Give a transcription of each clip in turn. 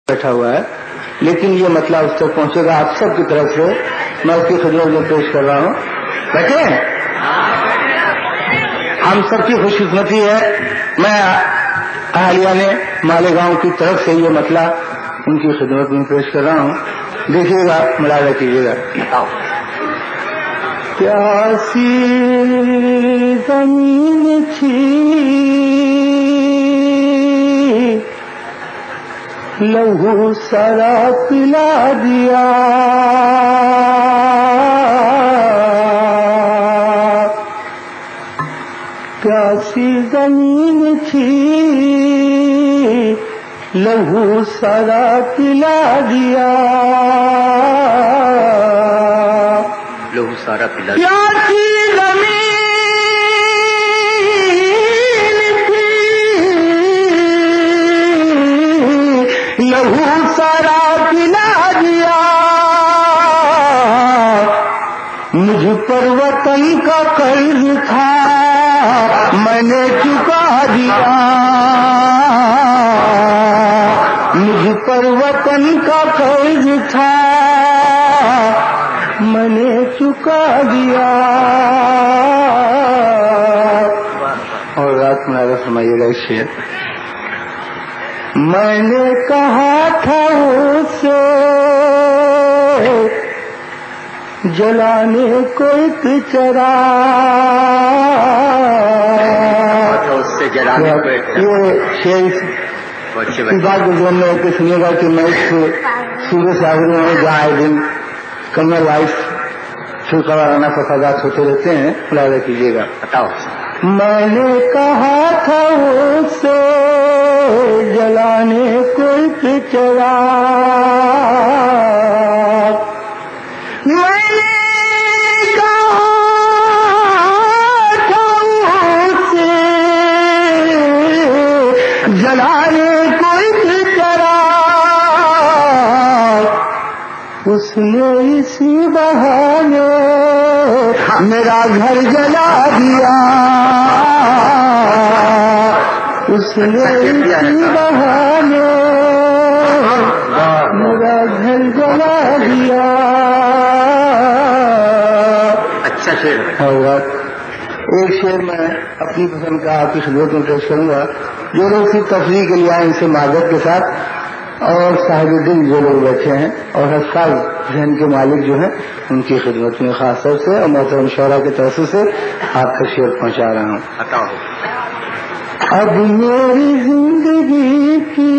بیٹھا ہوا ہے، لیکن یہ مطلب اس تک پہنچے گا آپ سب کی طرف سے، میں اس کی خدمت میں پیش کر رہا ہوں. بیٹھے ہم سب کی خوش قسمتی ہے. میں اہلیہ نے مالیگاؤں کی طرف سے یہ مطلب ان کی خدمت میں پیش کر رہا ہوں. دیکھیے گا، ملاحظہ کیجیے گا. پیاسی زمین تھی لہو سارا پلا دیا، پیاسی زمین تھی لہو سارا پلا دیا، لہو سارا پلا دیا. پیاسی زمین لہو سارا پلا دیا، مجھ پر وطن کا قرض تھا میں نے چکا دیا، مجھ پر وطن کا قرض تھا میں نے چکا دیا. اور رات میں فرمائیے گا اس شعر. میں نے کہا تھا اسے جلانے کو ایک چراغ، اس سے جلانے کو ایک یہ بات گزرنے کے سنیے گا کہ میں اس صوبے صاحب میں جہاں دن کمر وائز فرقہ وارانہ فسادات ہوتے رہتے ہیں، ملاحظہ کیجیے گا. بتاؤ. میں نے کہا تھا اسے جلانے کو ایک چراغ، میں نے کہا تھا اسے جلانے کو ایک چراغ، اس نے اسی بہانے میرا گھر جلا دیا، اس نے اسی بہانے میرا گھر جلا دیا. اچھا شعر ہوگا. ایک شعر میں اپنی پسند کا آپ کی خدمت میں پیش کروں گا. جو لوگ صرف تفریح کے لیے آئے ان سے معذرت کے ساتھ، اور صاحب دل جو لوگ بیٹھے ہیں اور حساس ذہن کے مالک جو ہیں ان کی خدمت میں خاص طور سے اور محترم شعراء کے طرف سے آپ کا شعر پہنچا رہا ہوں. بتاؤ. اب میری زندگی کی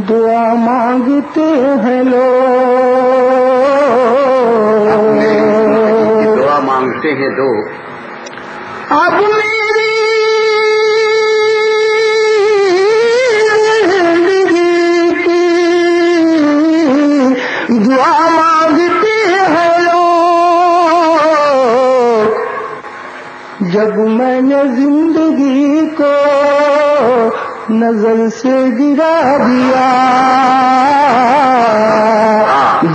دعا مانگتے ہیں لوگ، دعا مانگتے ہیں دو. اب میری زندگی کی دعا مانگتے ہیں لوگ، جب میں نے زندگی کو نظر سے گرا دیا،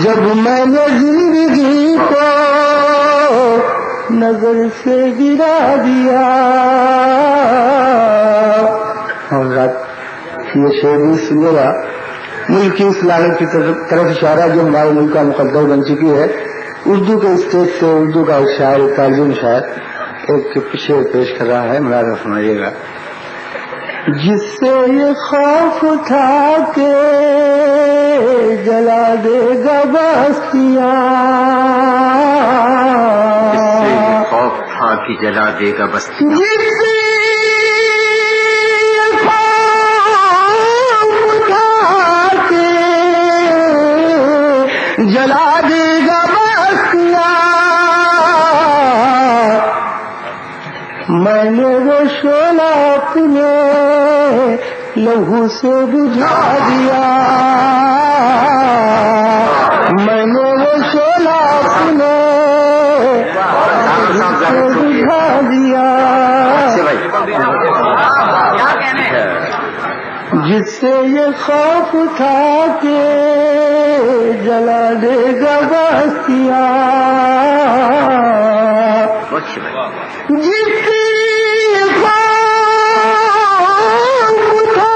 جب میں نے زندگی کو نظر سے گرا دیا. اور یہ شعر بھی سنے گا. ملک کی اسلامیت کی طرف اشارہ جو ہمارے ملک کا مقدر بن چکی ہے، اردو کے اسٹیج سے اردو کا شاعر تعلیم شاعر ایک شعر پیش کر رہا ہے. ملاحظہ فرمائیے گا. جس سے یہ خوف تھا کہ جلا دے گا بستیاں، جس سے یہ خوف تھا کہ جلا دے گا بستیاں، جس سے یہ خوف تھا کہ جلا دے گا بستیاں، میں نے وہ شعلہ اپنے لہو سے بجھا دیا، میں نے وہ شعلہ اپنے لہو سے بجھا دیا، جس سے یہ خوف تھا کہ جلا دے گا بستیاں، جس کی خوف تھا